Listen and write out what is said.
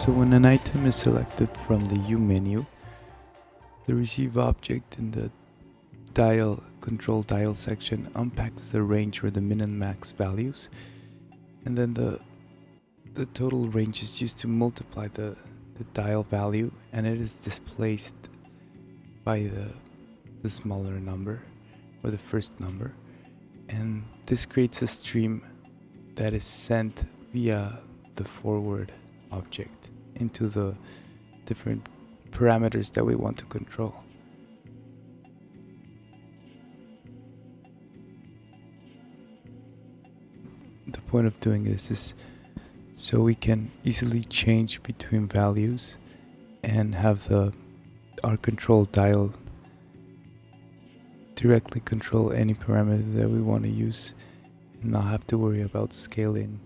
So when an item is selected from the U menu, the receive object in the control dial section unpacks the range or the min and max values, and then the total range is used to multiply the dial value, and it is displaced by the smaller number or the first number, and this creates a stream that is sent via the forward object into the different parameters that we want to control. The point of doing this is so we can easily change between values and have our control dial directly control any parameter that we want to use and not have to worry about scaling